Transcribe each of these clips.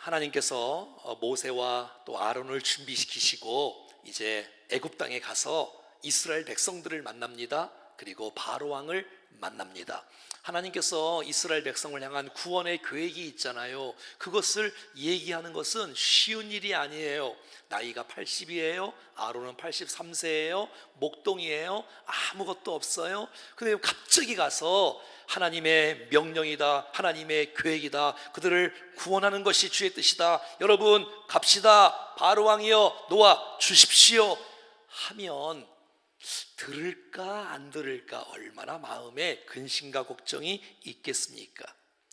하나님께서 모세와 또 아론을 준비시키시고 이제 애굽 땅에 가서 이스라엘 백성들을 만납니다. 그리고 바로 왕을 만납니다. 하나님께서 이스라엘 백성을 향한 구원의 계획이 있잖아요. 그것을 얘기하는 것은 쉬운 일이 아니에요. 나이가 80이에요. 아론은 83세예요. 목동이에요. 아무것도 없어요. 근데 갑자기 가서 하나님의 명령이다, 하나님의 계획이다, 그들을 구원하는 것이 주의 뜻이다, 여러분 갑시다, 바로왕이여 놓아 주십시오 하면 들을까 안 들을까 얼마나 마음에 근심과 걱정이 있겠습니까?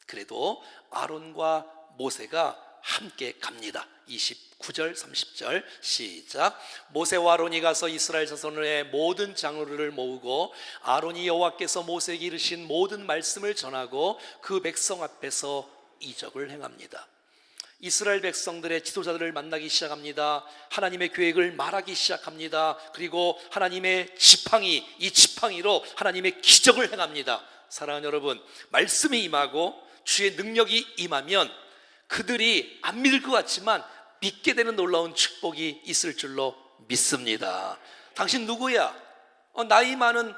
그래도 아론과 모세가 함께 갑니다. 29절 30절 시작. 모세와 아론이 가서 이스라엘 자손의 모든 장로를 모으고 아론이 여호와께서 모세에게 이르신 모든 말씀을 전하고 그 백성 앞에서 이적을 행합니다. 이스라엘 백성들의 지도자들을 만나기 시작합니다. 하나님의 계획을 말하기 시작합니다. 그리고 하나님의 지팡이, 이 지팡이로 하나님의 기적을 행합니다. 사랑하는 여러분, 말씀이 임하고 주의 능력이 임하면 그들이 안 믿을 것 같지만 믿게 되는 놀라운 축복이 있을 줄로 믿습니다. 당신 누구야? 나이 많은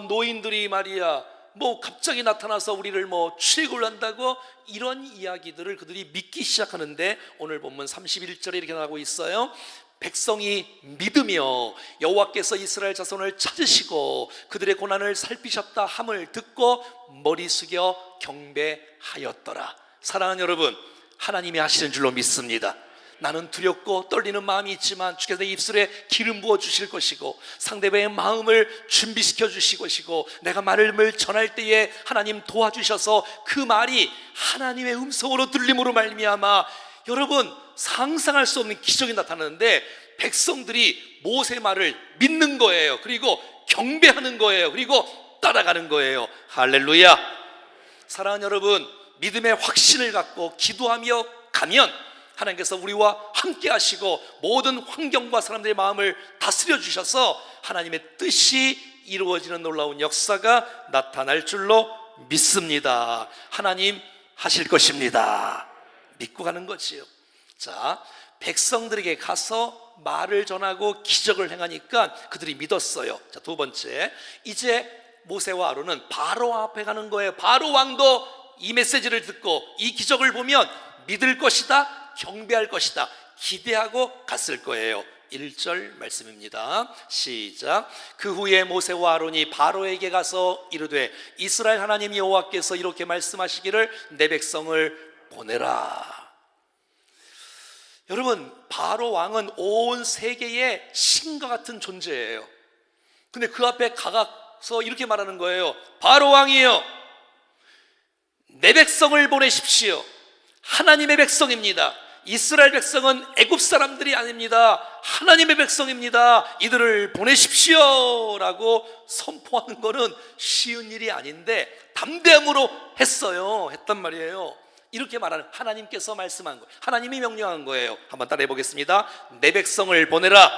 노인들이 말이야 갑자기 나타나서 우리를 출애굽을 한다고, 이런 이야기들을 그들이 믿기 시작하는데 오늘 본문 31절에 이렇게 나오고 있어요. 백성이 믿으며 여호와께서 이스라엘 자손을 찾으시고 그들의 고난을 살피셨다 함을 듣고 머리 숙여 경배하였더라. 사랑하는 여러분, 하나님이 하시는 줄로 믿습니다. 나는 두렵고 떨리는 마음이 있지만 주께서 내 입술에 기름 부어 주실 것이고 상대방의 마음을 준비시켜 주실 것이고 내가 말을 전할 때에 하나님 도와주셔서 그 말이 하나님의 음성으로 들림으로 말미암아 여러분 상상할 수 없는 기적이 나타나는데 백성들이 모세 말을 믿는 거예요. 그리고 경배하는 거예요. 그리고 따라가는 거예요. 할렐루야. 사랑하는 여러분, 믿음의 확신을 갖고 기도하며 가면 하나님께서 우리와 함께 하시고 모든 환경과 사람들의 마음을 다스려 주셔서 하나님의 뜻이 이루어지는 놀라운 역사가 나타날 줄로 믿습니다. 하나님 하실 것입니다. 믿고 가는 거지요. 자, 백성들에게 가서 말을 전하고 기적을 행하니까 그들이 믿었어요. 자, 두 번째, 이제 모세와 아론은 바로 앞에 가는 거예요. 바로 왕도 이 메시지를 듣고 이 기적을 보면 믿을 것이다, 경배할 것이다, 기대하고 갔을 거예요. 1절 말씀입니다. 시작. 그 후에 모세와 아론이 바로에게 가서 이르되 이스라엘 하나님 여호와께서 이렇게 말씀하시기를 내 백성을 보내라. 여러분, 바로 왕은 온 세계의 신과 같은 존재예요. 근데 그 앞에 가서 이렇게 말하는 거예요. 바로 왕이여, 내 백성을 보내십시오. 하나님의 백성입니다. 이스라엘 백성은 애굽 사람들이 아닙니다. 하나님의 백성입니다. 이들을 보내십시오 라고 선포하는 것은 쉬운 일이 아닌데 담대함으로 했단 말이에요. 이렇게 말하는, 하나님께서 말씀한 거예요. 하나님이 명령한 거예요. 한번 따라해 보겠습니다. 내 백성을 보내라.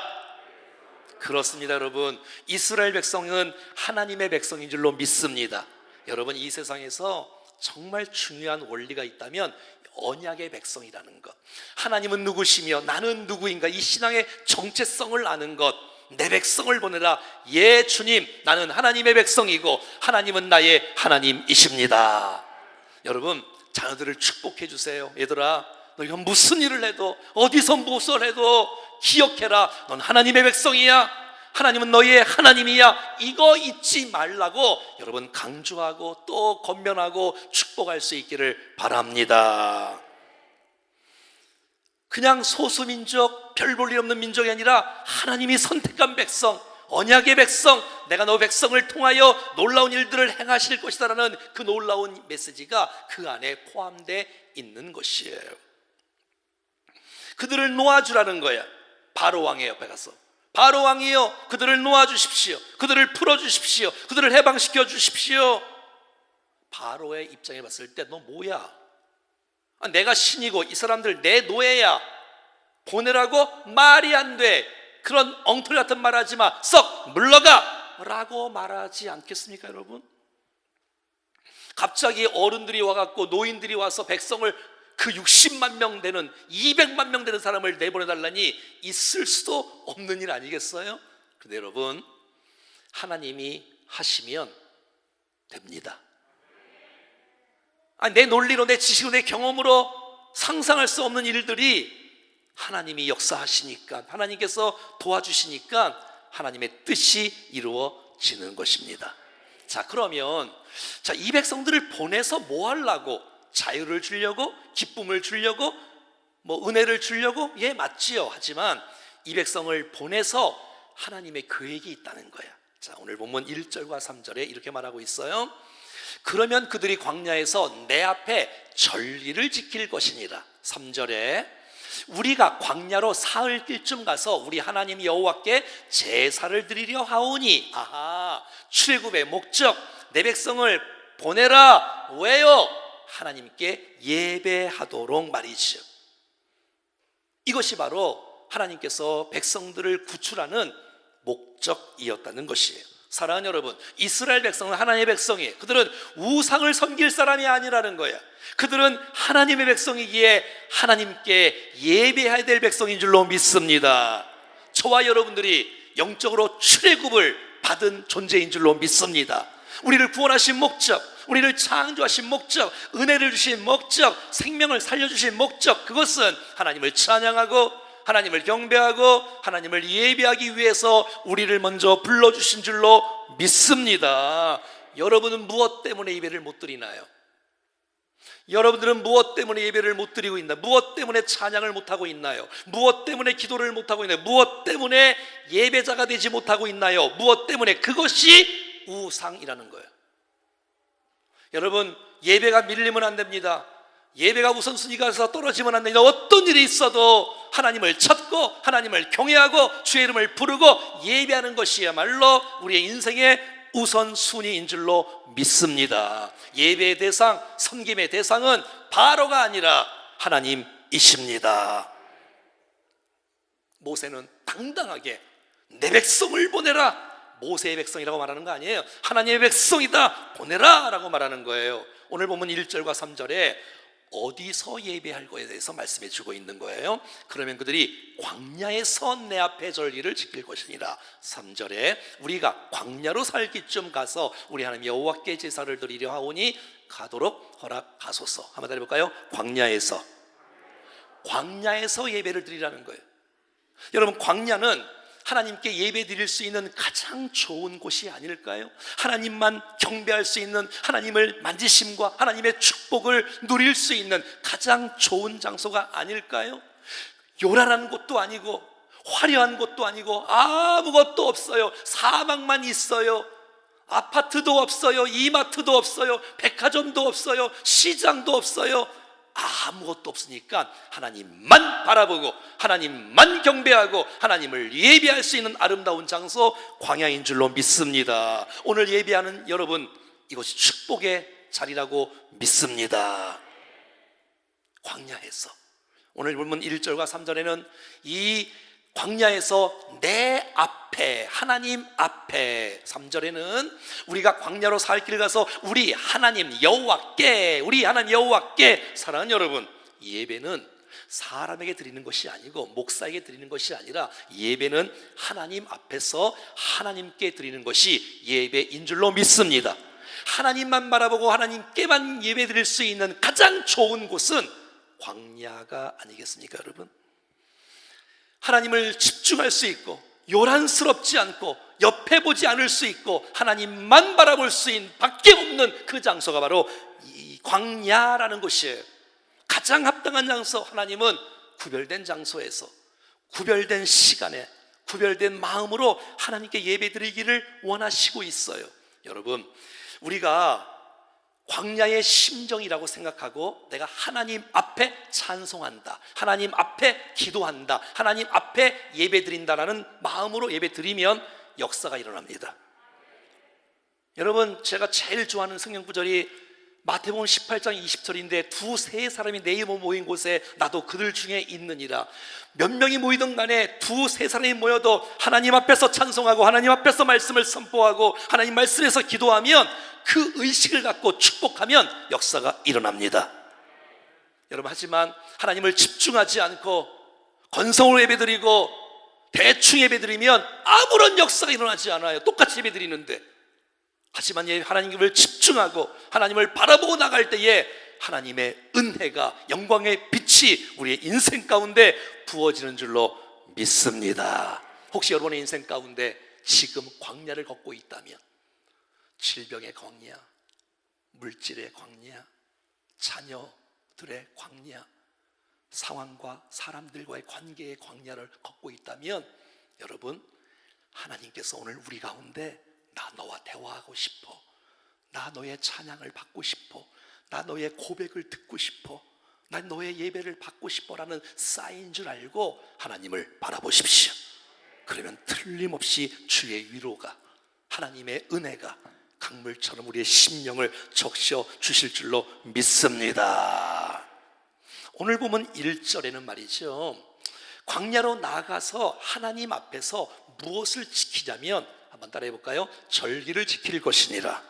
그렇습니다. 여러분, 이스라엘 백성은 하나님의 백성인 줄로 믿습니다. 여러분, 이 세상에서 정말 중요한 원리가 있다면 언약의 백성이라는 것, 하나님은 누구시며 나는 누구인가, 이 신앙의 정체성을 아는 것. 내 백성을 보내라. 예 주님, 나는 하나님의 백성이고 하나님은 나의 하나님이십니다. 여러분, 자녀들을 축복해 주세요. 얘들아, 너희가 무슨 일을 해도 어디서 무엇을 해도 기억해라. 넌 하나님의 백성이야. 하나님은 너희의 하나님이야. 이거 잊지 말라고 여러분 강조하고 또 권면하고 축복할 수 있기를 바랍니다. 그냥 소수민족, 별 볼 일 없는 민족이 아니라 하나님이 선택한 백성, 언약의 백성, 내가 너 백성을 통하여 놀라운 일들을 행하실 것이다라는 그 놀라운 메시지가 그 안에 포함되어 있는 것이에요. 그들을 놓아주라는 거야. 바로 왕의 옆에 가서, 바로 왕이여, 그들을 놓아주십시오. 그들을 풀어주십시오. 그들을 해방시켜 주십시오. 바로의 입장에 봤을 때 너 뭐야? 내가 신이고 이 사람들 내 노예야. 보내라고? 말이 안 돼. 그런 엉터리 같은 말 하지 마. 썩 물러가 라고 말하지 않겠습니까 여러분? 갑자기 어른들이 와갖고 노인들이 와서 백성을 그 60만 명 되는 200만 명 되는 사람을 내보내달라니 있을 수도 없는 일 아니겠어요? 근데 여러분, 하나님이 하시면 됩니다. 내 논리로, 내 지식으로, 내 경험으로 상상할 수 없는 일들이 하나님이 역사하시니까, 하나님께서 도와주시니까 하나님의 뜻이 이루어지는 것입니다. 자, 그러면 이 백성들을 보내서 뭐 하려고? 자유를 주려고? 기쁨을 주려고? 은혜를 주려고? 예, 맞지요. 하지만 이 백성을 보내서 하나님의 계획이 있다는 거야. 자, 오늘 본문 1절과 3절에 이렇게 말하고 있어요. 그러면 그들이 광야에서 내 앞에 전리를 지킬 것이니라. 3절에 우리가 광야로 사흘 길쯤 가서 우리 하나님 여호와께 제사를 드리려 하오니. 아하, 출애굽의 목적, 내 백성을 보내라. 왜요? 하나님께 예배하도록 말이죠. 이것이 바로 하나님께서 백성들을 구출하는 목적이었다는 것이에요. 사랑하는 여러분, 이스라엘 백성은 하나님의 백성이에요. 그들은 우상을 섬길 사람이 아니라는 거예요. 그들은 하나님의 백성이기에 하나님께 예배해야 될 백성인 줄로 믿습니다. 저와 여러분들이 영적으로 출애굽을 받은 존재인 줄로 믿습니다. 우리를 구원하신 목적, 우리를 창조하신 목적, 은혜를 주신 목적, 생명을 살려주신 목적, 그것은 하나님을 찬양하고 하나님을 경배하고 하나님을 예배하기 위해서 우리를 먼저 불러주신 줄로 믿습니다. 여러분은 무엇 때문에 예배를 못 드리나요? 여러분들은 무엇 때문에 예배를 못 드리고 있나요? 무엇 때문에 찬양을 못하고 있나요? 무엇 때문에 기도를 못하고 있나요? 무엇 때문에 예배자가 되지 못하고 있나요? 무엇 때문에? 그것이 우상이라는 거예요. 여러분, 예배가 밀리면 안 됩니다. 예배가 우선순위가 떨어지면 안 됩니다. 어떤 일이 있어도 하나님을 찾고 하나님을 경외하고 주의 이름을 부르고 예배하는 것이야말로 우리의 인생의 우선순위인 줄로 믿습니다. 예배의 대상, 섬김의 대상은 바로가 아니라 하나님이십니다. 모세는 당당하게 내 백성을 보내라, 모세의 백성이라고 말하는 거 아니에요. 하나님의 백성이다, 보내라 라고 말하는 거예요. 오늘 보면 1절과 3절에 어디서 예배할 거에 대해서 말씀해 주고 있는 거예요. 그러면 그들이 광야에서 내 앞에 전리를 지킬 것이니라. 3절에 우리가 광야로 살기쯤 가서 우리 하나님 여호와께 제사를 드리려 하오니 가도록 허락하소서. 한번 해볼까요? 광야에서 예배를 드리라는 거예요. 여러분, 광야는 하나님께 예배 드릴 수 있는 가장 좋은 곳이 아닐까요? 하나님만 경배할 수 있는, 하나님을 만지심과 하나님의 축복을 누릴 수 있는 가장 좋은 장소가 아닐까요? 요란한 곳도 아니고 화려한 곳도 아니고 아무것도 없어요. 사막만 있어요. 아파트도 없어요. 이마트도 없어요. 백화점도 없어요. 시장도 없어요. 아무것도 없으니까 하나님만 바라보고 하나님만 경배하고 하나님을 예배할 수 있는 아름다운 장소, 광야인 줄로 믿습니다. 오늘 예배하는 여러분, 이것이 축복의 자리라고 믿습니다. 광야에서, 오늘 본문 1절과 3절에는 이 광야에서 내 앞에, 하나님 앞에, 3절에는 우리가 광야로 살 길 가서 우리 하나님 여호와께, 우리 하나님 여호와께. 사랑하는 여러분, 예배는 사람에게 드리는 것이 아니고 목사에게 드리는 것이 아니라 예배는 하나님 앞에서 하나님께 드리는 것이 예배인 줄로 믿습니다. 하나님만 바라보고 하나님께만 예배 드릴 수 있는 가장 좋은 곳은 광야가 아니겠습니까, 여러분? 하나님을 집중할 수 있고 요란스럽지 않고 옆에 보지 않을 수 있고 하나님만 바라볼 수 있는 밖에 없는 그 장소가 바로 이 광야라는 곳이에요. 가장 합당한 장소, 하나님은 구별된 장소에서 구별된 시간에 구별된 마음으로 하나님께 예배드리기를 원하시고 있어요. 여러분, 우리가 광야의 심정이라고 생각하고 내가 하나님 앞에 찬송한다, 하나님 앞에 기도한다, 하나님 앞에 예배드린다라는 마음으로 예배드리면 역사가 일어납니다. 여러분, 제가 제일 좋아하는 성경 구절이 마태복음 18장 20절인데 두세 사람이 내 이름으로 모인 곳에 나도 그들 중에 있느니라. 몇 명이 모이든 간에 두세 사람이 모여도 하나님 앞에서 찬송하고 하나님 앞에서 말씀을 선포하고 하나님 말씀에서 기도하면 그 의식을 갖고 축복하면 역사가 일어납니다. 여러분, 하지만 하나님을 집중하지 않고 건성으로 예배드리고 대충 예배드리면 아무런 역사가 일어나지 않아요. 똑같이 예배드리는데. 하지만 하나님을 집중하고 하나님을 바라보고 나갈 때에 하나님의 은혜가, 영광의 빛이 우리의 인생 가운데 부어지는 줄로 믿습니다. 혹시 여러분의 인생 가운데 지금 광야를 걷고 있다면, 질병의 광야, 물질의 광야, 자녀들의 광야, 상황과 사람들과의 관계의 광야를 걷고 있다면, 여러분, 하나님께서 오늘 우리 가운데 나 너와 대화하고 싶어, 나 너의 찬양을 받고 싶어, 나 너의 고백을 듣고 싶어, 난 너의 예배를 받고 싶어 라는 사인인 줄 알고 하나님을 바라보십시오. 그러면 틀림없이 주의 위로가, 하나님의 은혜가 강물처럼 우리의 심령을 적셔 주실 줄로 믿습니다. 오늘 보면 1절에는 말이죠, 광야로 나가서 하나님 앞에서 무엇을 지키자면, 한번 따라해 볼까요? 절기를 지킬 것이니라.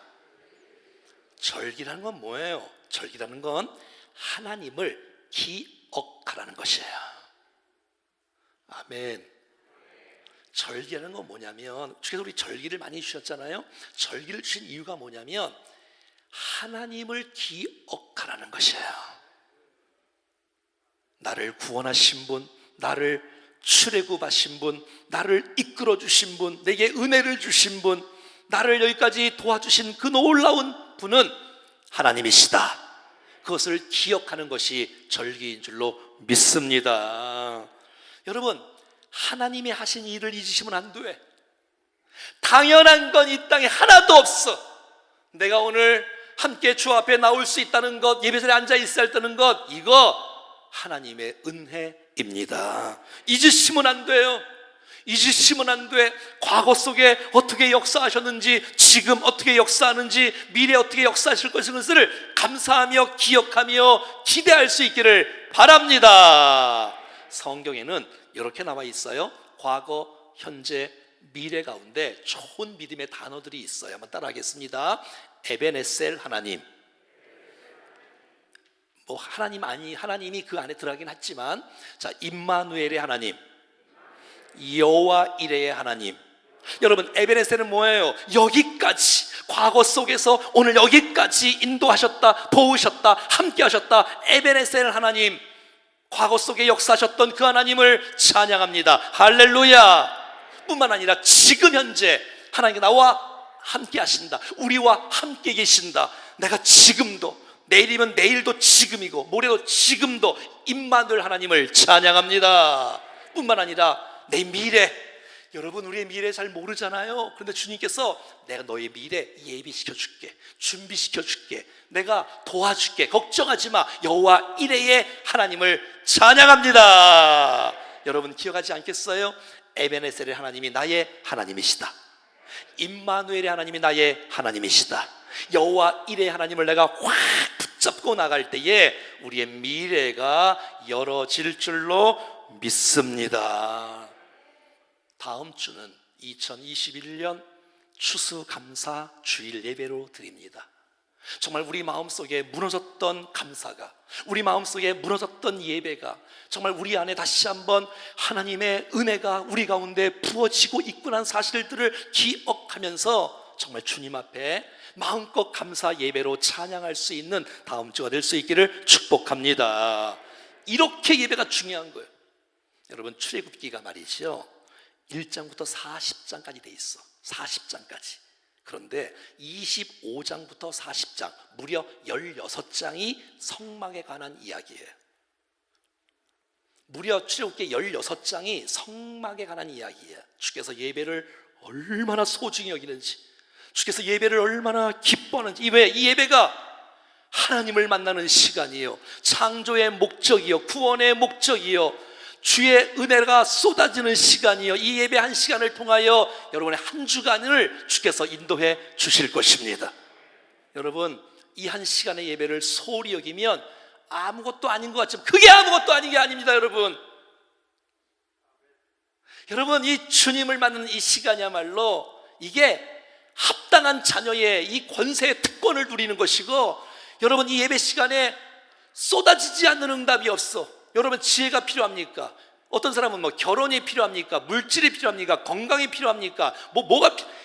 절기라는 건 뭐예요? 절기라는 건 하나님을 기억하라는 것이에요. 아멘. 절기라는 건 뭐냐면, 주께서 우리 절기를 많이 주셨잖아요. 절기를 주신 이유가 뭐냐면 하나님을 기억하라는 것이에요. 나를 구원하신 분, 나를 출애굽하신 분, 나를 이끌어 주신 분, 내게 은혜를 주신 분, 나를 여기까지 도와주신 그 놀라운 분은 하나님이시다. 그것을 기억하는 것이 절기인 줄로 믿습니다. 여러분, 하나님이 하신 일을 잊으시면 안 돼. 당연한 건 이 땅에 하나도 없어. 내가 오늘 함께 주 앞에 나올 수 있다는 것, 예배자리에 앉아 있어야 했다는 것, 이거 하나님의 은혜입니다. 잊으시면 안 돼요. 잊으시면 안 돼. 과거 속에 어떻게 역사하셨는지, 지금 어떻게 역사하는지, 미래에 어떻게 역사하실 것을 감사하며 기억하며 기대할 수 있기를 바랍니다. 성경에는 이렇게 나와 있어요. 과거, 현재, 미래 가운데 좋은 믿음의 단어들이 있어요. 한번 따라하겠습니다. 에베네셀 하나님. 뭐 하나님이 그 안에 들어가긴 했지만, 자, 임마누엘의 하나님, 여호와 이레의 하나님. 여러분, 에베네셀은 뭐예요? 여기까지, 과거 속에서 오늘 여기까지 인도하셨다, 도우셨다, 함께 하셨다. 에베네셀 하나님, 과거 속에 역사하셨던 그 하나님을 찬양합니다. 할렐루야. 뿐만 아니라 지금 현재 하나님께 나와 함께 하신다, 우리와 함께 계신다. 내가 지금도, 내일이면 내일도 지금이고 모레도 지금도 임마누엘 하나님을 찬양합니다. 뿐만 아니라 내 미래, 여러분 우리의 미래 잘 모르잖아요. 그런데 주님께서 내가 너의 미래 예비시켜줄게, 준비시켜줄게, 내가 도와줄게, 걱정하지 마. 여호와 이레의 하나님을 찬양합니다. 여러분 기억하지 않겠어요? 에베네셀의 하나님이 나의 하나님이시다. 임마누엘의 하나님이 나의 하나님이시다. 여호와 이레의 하나님을 내가 확 붙잡고 나갈 때에 우리의 미래가 열어질 줄로 믿습니다. 다음 주는 2021년 추수감사 주일 예배로 드립니다. 정말 우리 마음속에 무너졌던 감사가, 우리 마음속에 무너졌던 예배가 정말 우리 안에 다시 한번 하나님의 은혜가 우리 가운데 부어지고 있구나 사실들을 기억하면서 정말 주님 앞에 마음껏 감사 예배로 찬양할 수 있는 다음 주가 될 수 있기를 축복합니다. 이렇게 예배가 중요한 거예요. 여러분 출애굽기가 말이죠, 1장부터 40장까지 돼 있어. 40장까지. 그런데 25장부터 40장, 무려 16장이 성막에 관한 이야기예요. 무려 출애굽기 16장이 성막에 관한 이야기예요. 주께서 예배를 얼마나 소중히 여기는지, 주께서 예배를 얼마나 기뻐하는지. 왜? 이 예배가 하나님을 만나는 시간이에요. 창조의 목적이요, 구원의 목적이요, 주의 은혜가 쏟아지는 시간이요. 이 예배 한 시간을 통하여 여러분의 한 주간을 주께서 인도해 주실 것입니다. 여러분 이 한 시간의 예배를 소홀히 여기면 아무것도 아닌 것 같지만 그게 아무것도 아닌 게 아닙니다. 여러분 이 주님을 만나는 이 시간이야말로 이게 합당한 자녀의 이 권세의 특권을 누리는 것이고, 여러분 이 예배 시간에 쏟아지지 않는 응답이 없어. 여러분, 지혜가 필요합니까? 어떤 사람은 뭐 결혼이 필요합니까? 물질이 필요합니까? 건강이 필요합니까?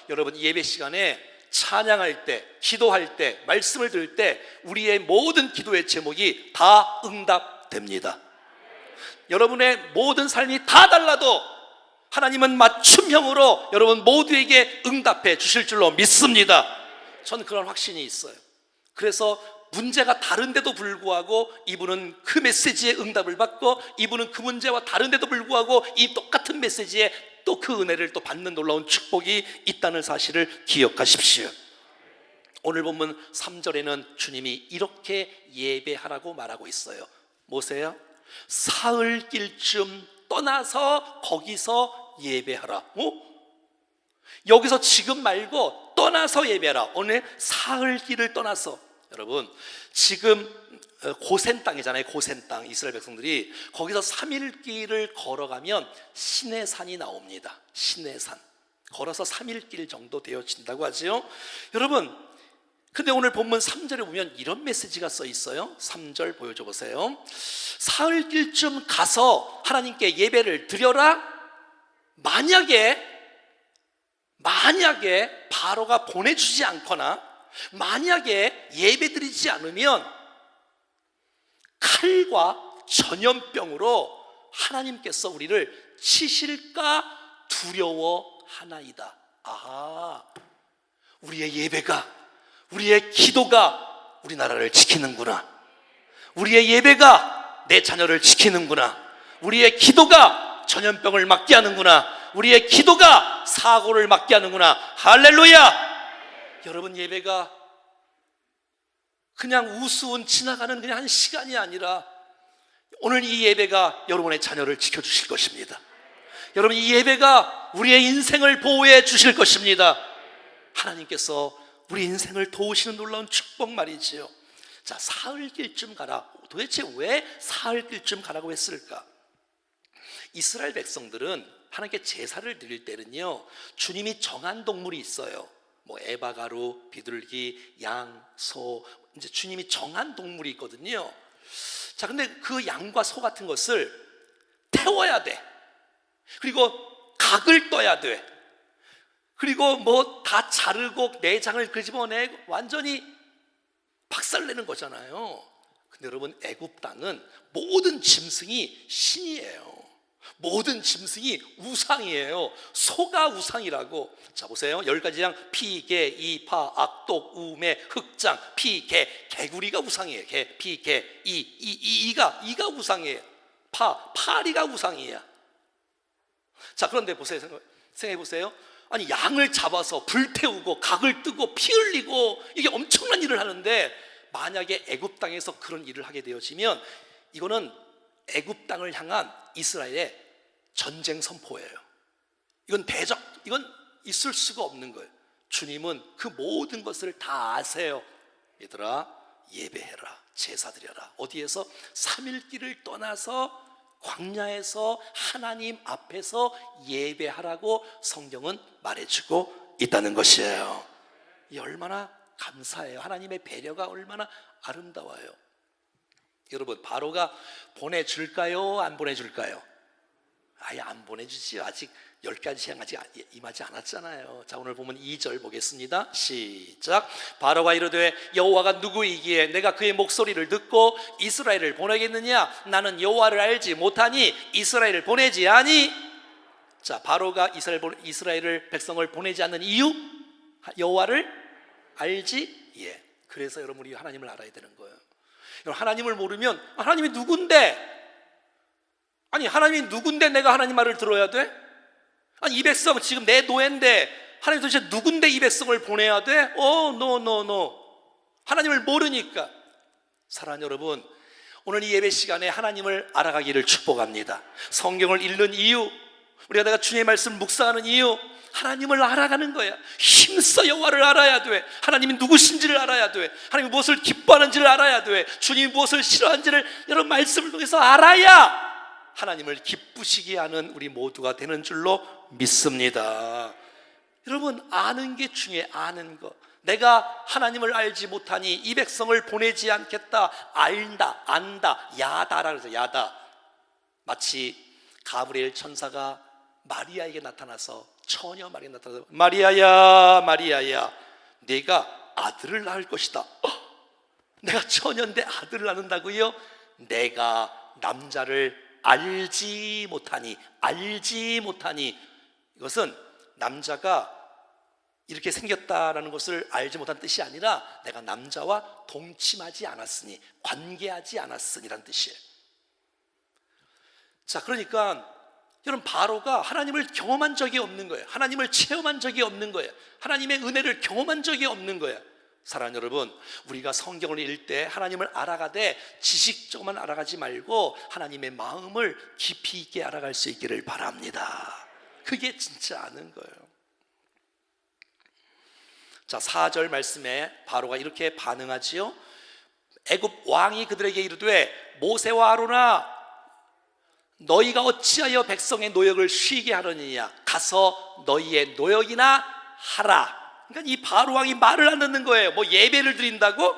여러분, 예배 시간에 찬양할 때, 기도할 때, 말씀을 들을 때 우리의 모든 기도의 제목이 다 응답됩니다. 여러분의 모든 삶이 다 달라도 하나님은 맞춤형으로 여러분 모두에게 응답해 주실 줄로 믿습니다. 저는 그런 확신이 있어요. 그래서 문제가 다른데도 불구하고 이분은 그 메시지에 응답을 받고, 이분은 그 문제와 다른데도 불구하고 이 똑같은 메시지에 또 그 은혜를 또 받는 놀라운 축복이 있다는 사실을 기억하십시오. 오늘 본문 3절에는 주님이 이렇게 예배하라고 말하고 있어요. 뭐세요? 사흘길쯤 떠나서 거기서 예배하라. 여기서 지금 말고 떠나서 예배하라. 오늘 사흘길을 떠나서. 여러분, 지금 고센 땅이잖아요. 고센 땅, 이스라엘 백성들이 거기서 3일길을 걸어가면 시내산이 나옵니다. 시내산. 걸어서 3일길 정도 되어진다고 하죠. 여러분, 근데 오늘 본문 3절에 보면 이런 메시지가 써 있어요. 3절 보여줘 보세요. 사흘길쯤 가서 하나님께 예배를 드려라. 만약에 바로가 보내주지 않거나 만약에 예배드리지 않으면 칼과 전염병으로 하나님께서 우리를 치실까 두려워하나이다. 우리의 예배가, 우리의 기도가 우리나라를 지키는구나. 우리의 예배가 내 자녀를 지키는구나. 우리의 기도가 전염병을 막게 하는구나. 우리의 기도가 사고를 막게 하는구나. 할렐루야! 여러분, 예배가 그냥 우스운 지나가는 그냥 한 시간이 아니라 오늘 이 예배가 여러분의 자녀를 지켜주실 것입니다. 여러분, 이 예배가 우리의 인생을 보호해 주실 것입니다. 하나님께서 우리 인생을 도우시는 놀라운 축복 말이지요. 자, 사흘길쯤 가라. 도대체 왜 사흘길쯤 가라고 했을까? 이스라엘 백성들은 하나님께 제사를 드릴 때는요, 주님이 정한 동물이 있어요. 뭐 에바가루, 비둘기, 양, 소, 이제 주님이 정한 동물이 있거든요. 자, 근데 그 양과 소 같은 것을 태워야 돼. 그리고 각을 떠야 돼. 그리고 뭐 다 자르고 내장을 끄집어내고 완전히 박살내는 거잖아요. 근데 여러분, 애굽 땅은 모든 짐승이 신이에요. 모든 짐승이 우상이에요. 소가 우상이라고. 자, 보세요. 10가지 양, 피, 개, 이, 파, 악독, 우매, 흑장, 피, 개. 개구리가 우상이에요. 개, 피, 개, 이가 우상이에요. 파리가 우상이에요. 자, 그런데 보세요. 생각해 보세요. 아니, 양을 잡아서 불태우고 각을 뜨고 피 흘리고 이게 엄청난 일을 하는데, 만약에 애굽 땅에서 그런 일을 하게 되어지면 이거는 애굽 땅을 향한 이스라엘의 전쟁 선포예요. 이건 있을 수가 없는 거예요. 주님은 그 모든 것을 다 아세요. 얘들아, 예배해라, 제사 드려라. 어디에서? 3일길을 떠나서 광야에서 하나님 앞에서 예배하라고 성경은 말해주고 있다는 것이에요. 이 얼마나 감사해요. 하나님의 배려가 얼마나 아름다워요. 여러분, 바로가 보내줄까요? 안 보내줄까요? 아예 안 보내주지. 아직 10가지 행 아직 임하지 않았잖아요. 자, 오늘 보면 2절 보겠습니다. 시작. 바로가 이르되 여호와가 누구이기에 내가 그의 목소리를 듣고 이스라엘을 보내겠느냐? 나는 여호와를 알지 못하니 이스라엘을 보내지 아니. 자, 바로가 이스라엘을 백성을 보내지 않는 이유? 여호와를 알지? 예. 그래서 여러분이 하나님을 알아야 되는 거예요. 하나님을 모르면 하나님이 누군데? 아니, 하나님이 누군데 내가 하나님 말을 들어야 돼? 아니, 이 백성 지금 내 노예인데 하나님 도대체 누군데 이 백성을 보내야 돼? 노. 하나님을 모르니까. 사랑하는 여러분, 오늘 이 예배 시간에 하나님을 알아가기를 축복합니다. 성경을 읽는 이유, 내가 주님의 말씀을 묵상하는 이유, 하나님을 알아가는 거야. 힘써 여호와를 알아야 돼. 하나님이 누구신지를 알아야 돼. 하나님이 무엇을 기뻐하는지를 알아야 돼. 주님이 무엇을 싫어하는지를 여러분 말씀을 통해서 알아야 하나님을 기쁘시게 하는 우리 모두가 되는 줄로 믿습니다. 여러분, 아는 게 중요해. 아는 거. 내가 하나님을 알지 못하니 이 백성을 보내지 않겠다. 알다, 안다, 야다라 그래서 야다. 마치 가브리엘 천사가 마리아에게 나타나서 처녀 마리아에게 나타나서 마리아야 마리아야 네가 아들을 낳을 것이다. 내가 처녀인데 아들을 낳는다고요? 내가 남자를 알지 못하니 이것은 남자가 이렇게 생겼다라는 것을 알지 못한 뜻이 아니라 내가 남자와 동침하지 않았으니 관계하지 않았으니라는 뜻이에요. 자, 그러니까 여러분 바로가 하나님을 경험한 적이 없는 거예요. 하나님을 체험한 적이 없는 거예요. 하나님의 은혜를 경험한 적이 없는 거예요. 사랑하는 여러분, 우리가 성경을 읽을 때 하나님을 알아가되 지식적으로만 알아가지 말고 하나님의 마음을 깊이 있게 알아갈 수 있기를 바랍니다. 그게 진짜 아는 거예요. 자, 4절 말씀에 바로가 이렇게 반응하지요. 애굽 왕이 그들에게 이르되 모세와 아론아 너희가 어찌하여 백성의 노역을 쉬게 하려느냐 가서 너희의 노역이나 하라. 그러니까 이 바로 왕이 말을 안 듣는 거예요. 뭐 예배를 드린다고,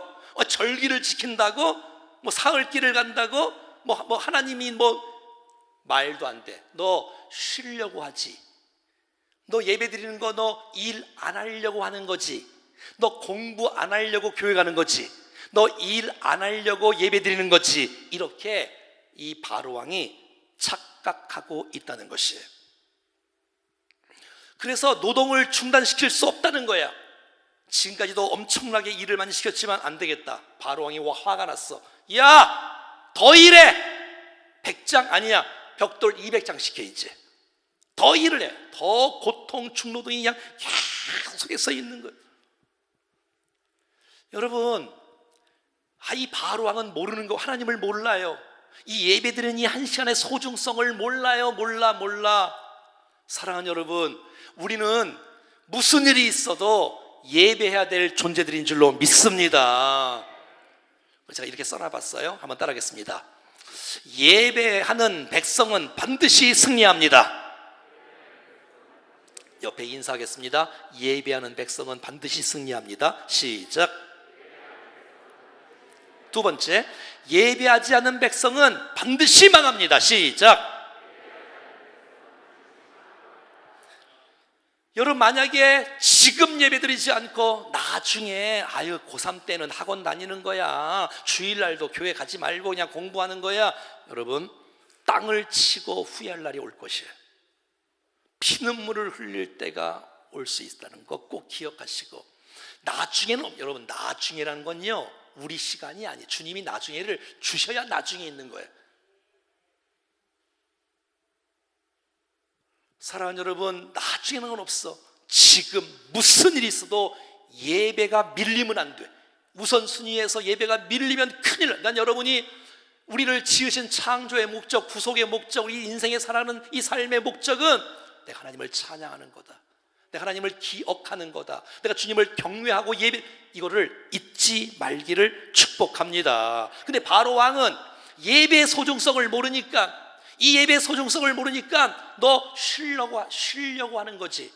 절기를 지킨다고, 뭐 사흘길을 간다고, 뭐 하나님이 뭐 말도 안 돼. 너 쉬려고 하지. 너 예배 드리는 거 너 일 안 하려고 하는 거지. 너 공부 안 하려고 교회 가는 거지. 너 일 안 하려고 예배 드리는 거지. 이렇게 이 바로 왕이 착각하고 있다는 것이에요. 그래서 노동을 중단시킬 수 없다는 거야. 지금까지도 엄청나게 일을 많이 시켰지만 안 되겠다. 바로 왕이 화가 났어. 야, 더 일해. 100장 아니야, 벽돌 200장 시켜. 이제 더 일을 해. 더 고통 중노동이 그냥 계속해 서 있는 거예요. 여러분, 이 바로 왕은 모르는 거, 하나님을 몰라요. 이 예배드리는 이 한 시간의 소중성을 몰라요. 몰라. 사랑하는 여러분, 우리는 무슨 일이 있어도 예배해야 될 존재들인 줄로 믿습니다. 제가 이렇게 써놔봤어요. 한번 따라하겠습니다. 예배하는 백성은 반드시 승리합니다. 옆에 인사하겠습니다. 예배하는 백성은 반드시 승리합니다. 시작. 두 번째, 예배하지 않는 백성은 반드시 망합니다. 시작. 여러분, 만약에 지금 예배드리지 않고 나중에 고3 때는 학원 다니는 거야, 주일날도 교회 가지 말고 그냥 공부하는 거야, 여러분 땅을 치고 후회할 날이 올 것이에요. 피눈물을 흘릴 때가 올 수 있다는 거 꼭 기억하시고, 나중에는, 여러분 나중에라는 건요 우리 시간이 아니에요. 주님이 나중에를 주셔야 나중에 있는 거예요. 사랑하는 여러분, 나중에는 건 없어. 지금 무슨 일이 있어도 예배가 밀리면 안 돼. 우선순위에서 예배가 밀리면 큰일 나. 난 여러분이 우리를 지으신 창조의 목적, 구속의 목적, 우리 인생에 살아가는 이 삶의 목적은 내가 하나님을 찬양하는 거다. 내가 하나님을 기억하는 거다. 내가 주님을 경외하고 예배, 이거를 잊지 말기를 축복합니다. 근데 바로 왕은 예배의 소중성을 모르니까, 이 예배의 소중성을 모르니까 너 쉬려고 하는 거지.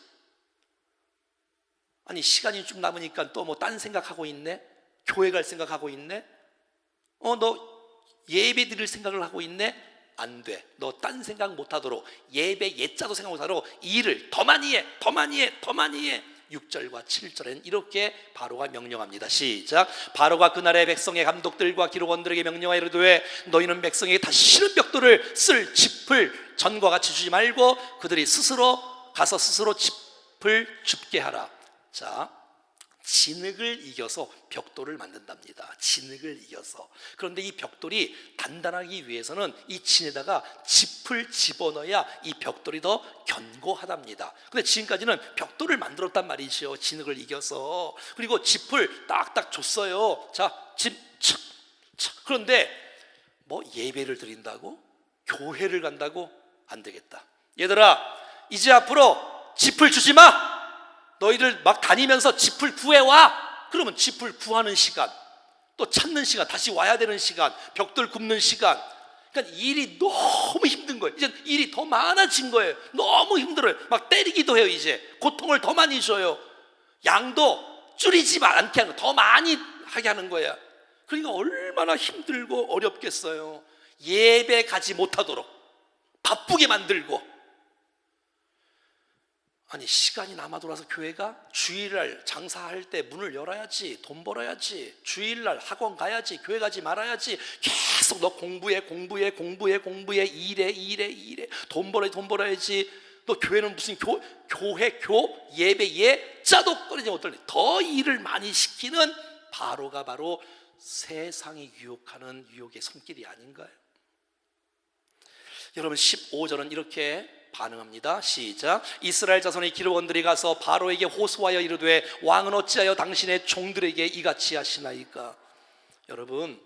아니, 시간이 좀 남으니까 또 뭐 딴 생각하고 있네? 교회 갈 생각하고 있네? 너 예배 드릴 생각을 하고 있네? 안 돼. 너 딴 생각 못하도록, 예배 예자도 생각 못하도록 일을 더 많이 해. 6절과 7절엔 이렇게 바로가 명령합니다. 시작. 바로가 그날의 백성의 감독들과 기록원들에게 명령하여 이르되 너희는 백성에게 다시 싫은 벽돌을 쓸 짚을 전과 같이 주지 말고 그들이 스스로 가서 스스로 짚을 줍게 하라. 자, 진흙을 이겨서 벽돌을 만든답니다. 진흙을 이겨서. 그런데 이 벽돌이 단단하기 위해서는 이 진에다가 짚을 집어넣어야 이 벽돌이 더 견고하답니다. 근데 지금까지는 벽돌을 만들었단 말이죠. 진흙을 이겨서. 그리고 짚을 딱딱 줬어요. 자, 짚 착. 그런데 뭐 예배를 드린다고? 교회를 간다고? 안 되겠다. 얘들아, 이제 앞으로 짚을 주지 마. 너희들 막 다니면서 짚을 구해와. 그러면 짚을 구하는 시간, 또 찾는 시간, 다시 와야 되는 시간, 벽돌 굽는 시간. 그러니까 일이 너무 힘든 거예요. 이제 일이 더 많아진 거예요. 너무 힘들어요. 막 때리기도 해요. 이제 고통을 더 많이 줘요. 양도 줄이지 않게 하는 거야. 더 많이 하게 하는 거야. 그러니까 얼마나 힘들고 어렵겠어요. 예배 가지 못하도록 바쁘게 만들고. 아니, 시간이 남아 돌아서 교회가 주일날 장사할 때 문을 열어야지, 돈 벌어야지, 주일날 학원 가야지, 교회 가지 말아야지, 계속 너 공부해, 일해, 돈 벌어야지. 너 교회는 무슨 교회, 예배, 짜도 꺼내지 못할 더 일을 많이 시키는 바로가 바로 세상이 유혹하는 유혹의 손길이 아닌가요? 여러분, 15절은 이렇게 반응합니다. 시작. 이스라엘 자손의 기록원들이 가서 바로에게 호소하여 이르되 왕은 어찌하여 당신의 종들에게 이같이 하시나이까? 여러분,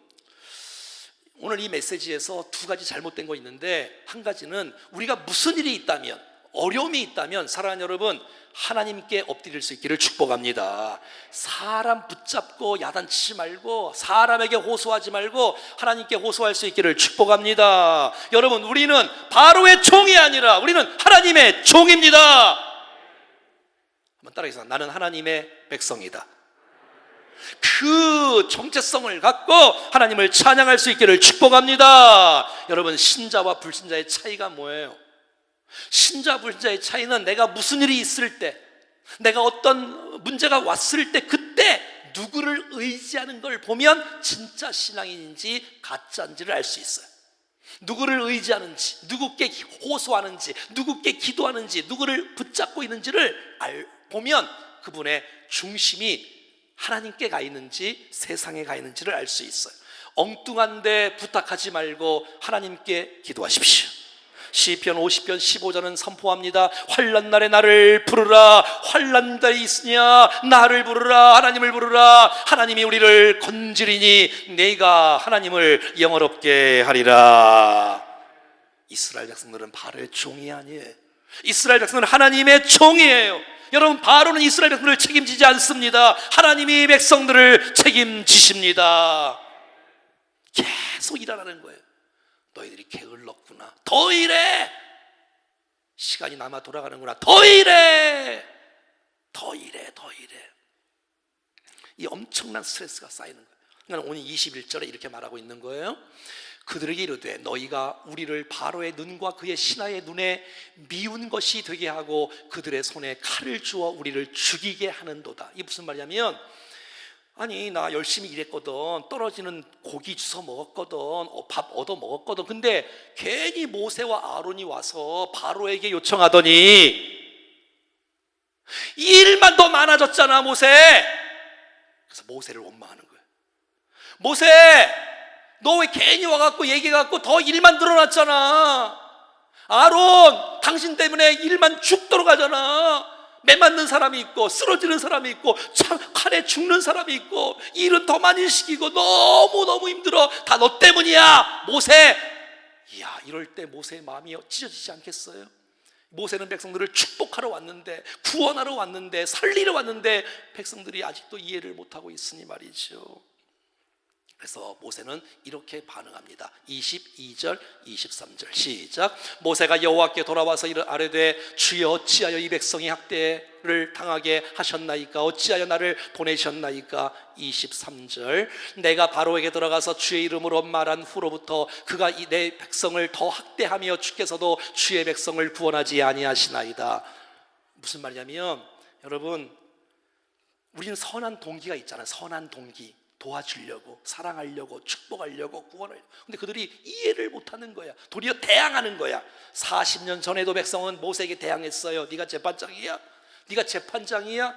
오늘 이 메시지에서 두 가지 잘못된 거 있는데, 한 가지는 우리가 무슨 일이 있다면, 어려움이 있다면 사랑하는 여러분, 하나님께 엎드릴 수 있기를 축복합니다. 사람 붙잡고 야단치지 말고, 사람에게 호소하지 말고 하나님께 호소할 수 있기를 축복합니다. 여러분, 우리는 바로의 종이 아니라 우리는 하나님의 종입니다. 한번 따라해서, 나는 하나님의 백성이다. 그 정체성을 갖고 하나님을 찬양할 수 있기를 축복합니다. 여러분, 신자와 불신자의 차이가 뭐예요? 신자 불신자의 차이는 내가 무슨 일이 있을 때, 내가 어떤 문제가 왔을 때, 그때 누구를 의지하는 걸 보면 진짜 신앙인인지 가짜인지를 알 수 있어요. 누구를 의지하는지, 누구께 호소하는지, 누구께 기도하는지, 누구를 붙잡고 있는지를 보면 그분의 중심이 하나님께 가 있는지 세상에 가 있는지를 알 수 있어요. 엉뚱한데 부탁하지 말고 하나님께 기도하십시오. 시편 50편 15절은 선포합니다. 환난 날에 나를 부르라. 환난 날이 있으냐 나를 부르라. 하나님을 부르라. 하나님이 우리를 건지리니 내가 하나님을 영어롭게 하리라. 이스라엘 백성들은 바로의 종이 아니에요. 이스라엘 백성들은 하나님의 종이에요. 여러분, 바로는 이스라엘 백성들을 책임지지 않습니다. 하나님이 백성들을 책임지십니다. 계속 일하라는 거예요. 너희들이 게을렀구나. 더 일해. 시간이 남아 돌아가는구나. 더 일해. 이 엄청난 스트레스가 쌓이는 거예요. 그러니까 오늘 21절에 이렇게 말하고 있는 거예요. 그들에게 이르되 너희가 우리를 바로의 눈과 그의 신하의 눈에 미운 것이 되게 하고 그들의 손에 칼을 주어 우리를 죽이게 하는도다. 이게 무슨 말이냐면, 아니, 나 열심히 일했거든. 떨어지는 고기 주워 먹었거든. 밥 얻어 먹었거든. 근데 괜히 모세와 아론이 와서 바로에게 요청하더니 일만 더 많아졌잖아, 모세. 그래서 모세를 원망하는 거예요. 모세, 너 왜 괜히 와갖고 얘기해갖고 더 일만 늘어났잖아. 아론, 당신 때문에 일만 죽도록 하잖아. 매 맞는 사람이 있고 쓰러지는 사람이 있고 칼에 죽는 사람이 있고 일은 더 많이 시키고 너무너무 힘들어. 다 너 때문이야, 모세. 이야, 이럴 때 모세의 마음이 찢어지지 않겠어요? 모세는 백성들을 축복하러 왔는데, 구원하러 왔는데, 살리러 왔는데 백성들이 아직도 이해를 못하고 있으니 말이죠. 그래서 모세는 이렇게 반응합니다. 22절 23절 시작. 모세가 여호와께 돌아와서 아뢰되 주여 어찌하여 이 백성이 학대를 당하게 하셨나이까? 어찌하여 나를 보내셨나이까? 23절. 내가 바로에게 들어가서 주의 이름으로 말한 후로부터 그가 내 백성을 더 학대하며 주께서도 주의 백성을 구원하지 아니하시나이다. 무슨 말이냐면, 여러분, 우리는 선한 동기가 있잖아요. 선한 동기. 도와주려고, 사랑하려고, 축복하려고, 구원하려고. 근데 그들이 이해를 못하는 거야. 도리어 대항하는 거야. 40년 전에도 백성은 모세에게 대항했어요. 네가 재판장이야? 네가 재판장이야?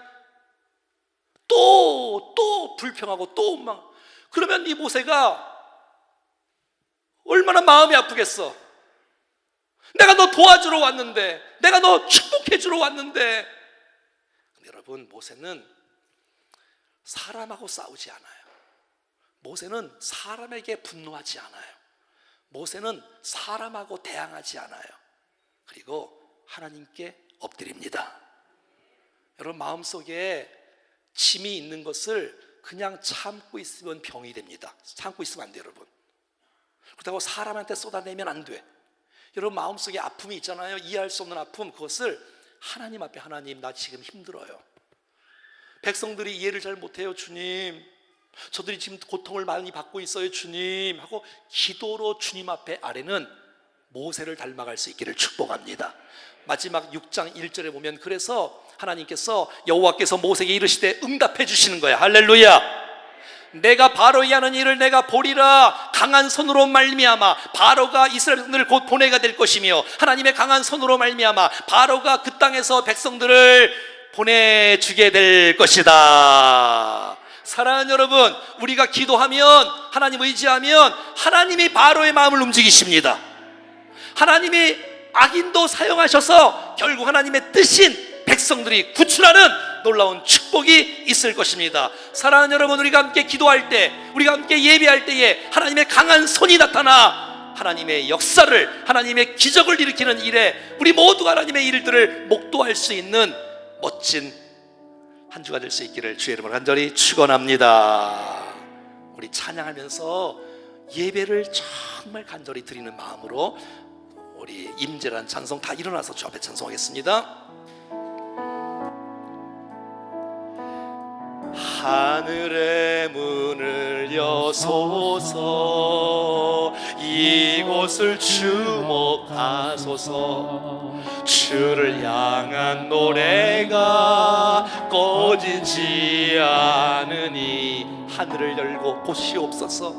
또 불평하고 또 원망. 그러면 이 모세가 얼마나 마음이 아프겠어. 내가 너 도와주러 왔는데, 내가 너 축복해 주러 왔는데. 근데 여러분, 모세는 사람하고 싸우지 않아요. 모세는 사람에게 분노하지 않아요. 모세는 사람하고 대항하지 않아요. 그리고 하나님께 엎드립니다. 여러분, 마음속에 짐이 있는 것을 그냥 참고 있으면 병이 됩니다. 참고 있으면 안 돼요, 여러분. 그렇다고 사람한테 쏟아내면 안 돼. 여러분, 마음속에 아픔이 있잖아요. 이해할 수 없는 아픔. 그것을 하나님 앞에, 하나님, 나 지금 힘들어요. 백성들이 이해를 잘 못해요. 주님, 저들이 지금 고통을 많이 받고 있어요 주님 하고 기도로 주님 앞에 아뢰는 모세를 닮아갈 수 있기를 축복합니다. 마지막 6장 1절에 보면 그래서 하나님께서 여호와께서 모세에게 이르시되 응답해 주시는 거야. 할렐루야. 내가 바로의 하는 일을 내가 보리라. 강한 손으로 말미암아 바로가 이스라엘 백성들을 곧 보내게 될 것이며 하나님의 강한 손으로 말미암아 바로가 그 땅에서 백성들을 보내주게 될 것이다. 사랑하는 여러분, 우리가 기도하면 하나님 의지하면 하나님이 바로의 마음을 움직이십니다. 하나님이 악인도 사용하셔서 결국 하나님의 뜻인 백성들이 구출하는 놀라운 축복이 있을 것입니다. 사랑하는 여러분, 우리가 함께 기도할 때, 우리가 함께 예배할 때에 하나님의 강한 손이 나타나 하나님의 역사를, 하나님의 기적을 일으키는 일에 우리 모두가 하나님의 일들을 목도할 수 있는 멋진 한 주가 될 수 있기를 주의 이름으로 간절히 축원합니다. 우리 찬양하면서 예배를 정말 간절히 드리는 마음으로 우리 임재란 찬송 다 일어나서 주 앞에 찬송하겠습니다. 하늘의 문을 여소서, 이곳을 주목하소서. 주를 향한 노래가 꺼지지 않으니 하늘을 열고 보시옵소서.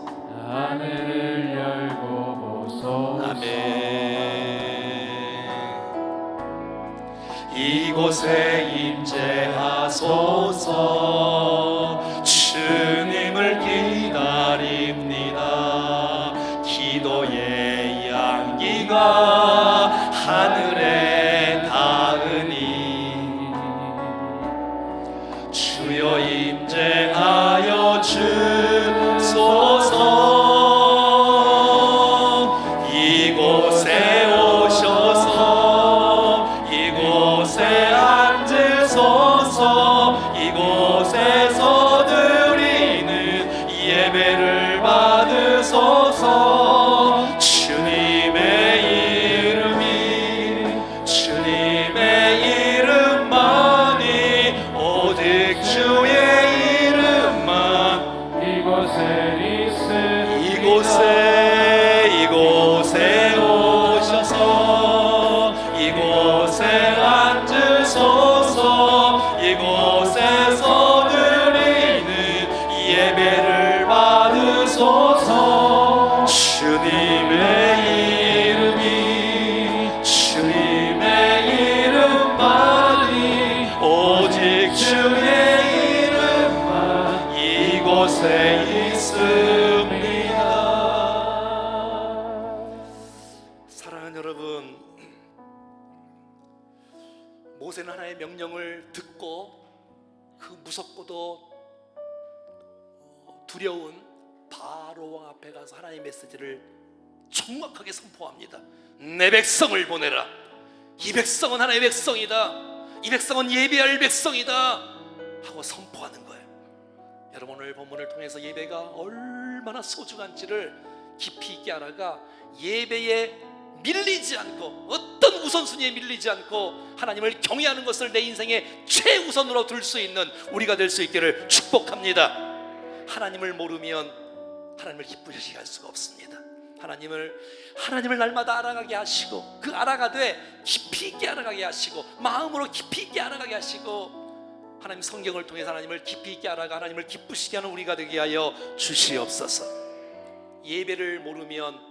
하늘을 열고 보소서. 아멘. 이곳에 임재하소서. 주님을 기다립니다. 기도의 향기가 하늘에 닿으니 주여 임재하여 주소서. 이곳에 오셔서 이곳에 앉으소서. 이곳에서 드리는 예배를 받으소서. 주님의 이름이, 주님의 이름만이, 오직 주의 이름만 이곳에 있으리라. 이곳에 오셔서 이곳에 앉으소서. 이곳에서 드리는 예배를 받으소서. 주님의 이름이, 주님의 이름만이, 오직 주의 이름만 이곳에 있습니다. 사랑하는 여러분, 모세는 하나님의 명령을 듣고 그 무섭고도 두려운 바로 왕 앞에 가서 하나님의 메시지를 정확하게 선포합니다. 내 백성을 보내라. 이 백성은 하나님의 백성이다. 이 백성은 예배할 백성이다 하고 선포하는 거예요. 여러분, 오늘 본문을 통해서 예배가 얼마나 소중한지를 깊이 있게 알아가 예배에 밀리지 않고, 어떤 우선순위에 밀리지 않고 하나님을 경외하는 것을 내 인생의 최우선으로 둘 수 있는 우리가 될 수 있기를 축복합니다. 하나님을 모르면 하나님을 기쁘시게 할 수가 없습니다. 하나님을 날마다 알아가게 하시고, 그 알아가되 깊이 있게 알아가게 하시고, 마음으로 깊이 있게 알아가게 하시고, 하나님 성경을 통해서 하나님을 깊이 있게 알아가 하나님을 기쁘시게 하는 우리가 되게 하여 주시옵소서. 예배를 모르면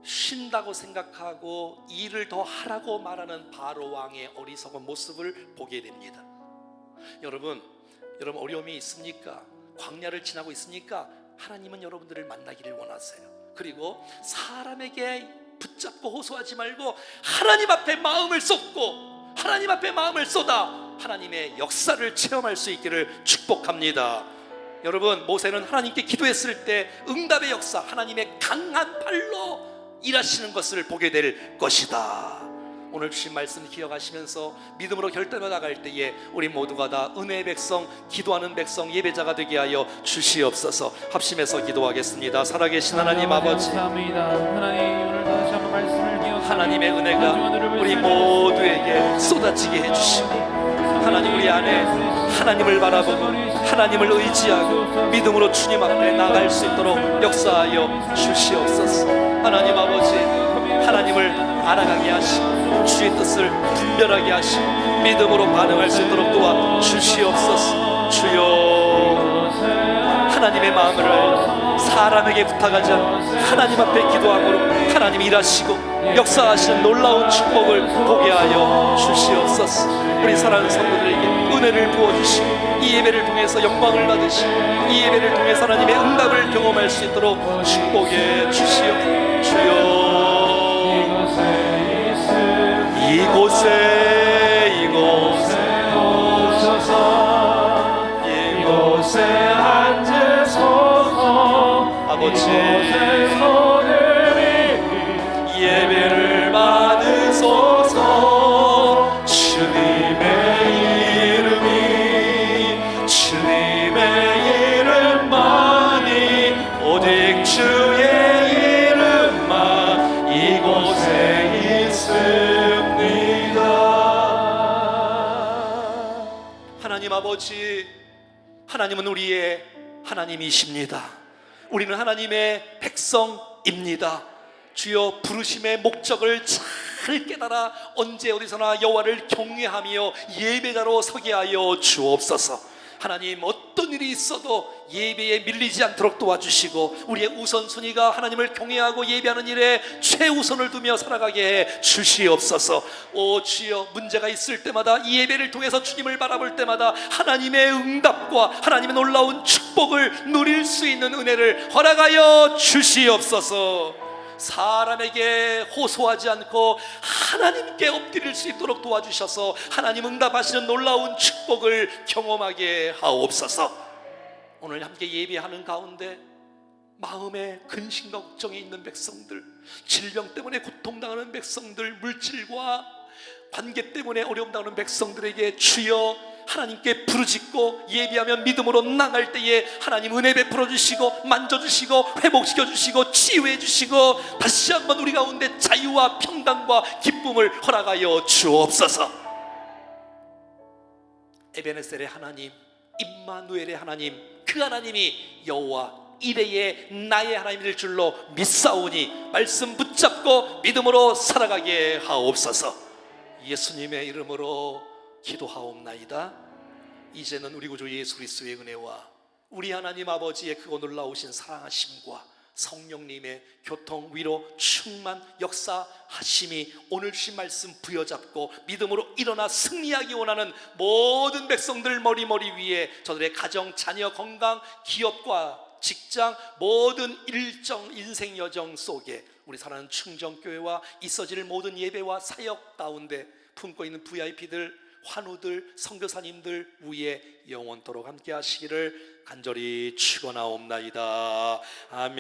쉰다고 생각하고 일을 더 하라고 말하는 바로 왕의 어리석은 모습을 보게 됩니다. 여러분 어려움이 있습니까? 광야를 지나고 있습니까? 하나님은 여러분들을 만나기를 원하세요. 그리고 사람에게 붙잡고 호소하지 말고 하나님 앞에 마음을 쏟고 하나님 앞에 마음을 쏟아 하나님의 역사를 체험할 수 있기를 축복합니다. 여러분, 모세는 하나님께 기도했을 때 응답의 역사, 하나님의 강한 팔로 일하시는 것을 보게 될 것이다. 오늘 주신 말씀 기억하시면서 믿음으로 결단해 나갈 때에 우리 모두가 다 은혜의 백성, 기도하는 백성, 예배자가 되게 하여 주시옵소서. 합심해서 기도하겠습니다. 살아계신 하나님 아버지, 감사합니다. 하나님, 오늘 다시 한번 말씀을 기억하며 하나님의 은혜가 우리 모두에게 쏟아지게 해주시고 하나님 우리 안에 하나님을 바라보고 하나님을 의지하고 믿음으로 주님 앞에 나갈 수 있도록 역사하여 주시옵소서. 하나님 아버지, 하나님을 알아가게 하시고 주의 뜻을 분별하게 하시고 믿음으로 반응할 수 있도록 도와주시옵소서. 주여, 하나님의 마음을 알고 사람에게 부탁하지 않고 하나님 앞에 기도함으로 하나님 일하시고 역사하시는 놀라운 축복을 보게 하여 주시옵소서. 우리 사랑하는 성도들에게 은혜를 부어주시고 이 예배를 통해서 영광을 받으시고 이 예배를 통해서 하나님의 응답을 경험할 수 있도록 축복해 주시옵소서. 주여, 이곳에 오셔서 이곳에 앉으소서. 아버지, 예배를 받으소서. 주님의 이름만이 오직 주의 이름만 이곳에 있습니다. 하나님 아버지, 하나님은 우리의 하나님이십니다. 우리는 하나님의 백성입니다. 주여, 부르심의 목적을 잘 깨달아 언제 어디서나 여호와를 경외하며 예배자로 서게 하여 주옵소서. 하나님, 어떤 일이 있어도 예배에 밀리지 않도록 도와주시고 우리의 우선순위가 하나님을 경외하고 예배하는 일에 최우선을 두며 살아가게 해 주시옵소서. 오 주여, 문제가 있을 때마다 이 예배를 통해서 주님을 바라볼 때마다 하나님의 응답과 하나님의 놀라운 축복을 누릴 수 있는 은혜를 허락하여 주시옵소서. 사람에게 호소하지 않고 하나님께 엎드릴 수 있도록 도와주셔서 하나님 응답하시는 놀라운 축복을 경험하게 하옵소서. 오늘 함께 예배하는 가운데 마음에 근심과 걱정이 있는 백성들, 질병 때문에 고통당하는 백성들, 물질과 관계 때문에 어려움 당하는 백성들에게 주여 하나님께 부르짖고 예비하며 믿음으로 나갈 때에 하나님 은혜 베풀어 주시고 만져주시고 회복시켜 주시고 치유해 주시고 다시 한번 우리 가운데 자유와 평강과 기쁨을 허락하여 주옵소서. 에베네셀의 하나님, 임마누엘의 하나님, 그 하나님이 여호와 이레의 나의 하나님일 줄로 믿사오니 말씀 붙잡고 믿음으로 살아가게 하옵소서. 예수님의 이름으로 기도하옵나이다. 이제는 우리 구주 예수 그리스도의 은혜와 우리 하나님 아버지의 크고 놀라우신 사랑하심과 성령님의 교통, 위로, 충만, 역사하심이 오늘 주신 말씀 부여잡고 믿음으로 일어나 승리하기 원하는 모든 백성들 머리 위에 저들의 가정, 자녀, 건강, 기업과 직장, 모든 일정 인생 여정 속에 우리 사랑하는 충정교회와 있어질 모든 예배와 사역 가운데 품고 있는 VIP들, 환우들, 선교사님들 위에 영원토록 함께 하시기를 간절히 축원하옵나이다. 아멘.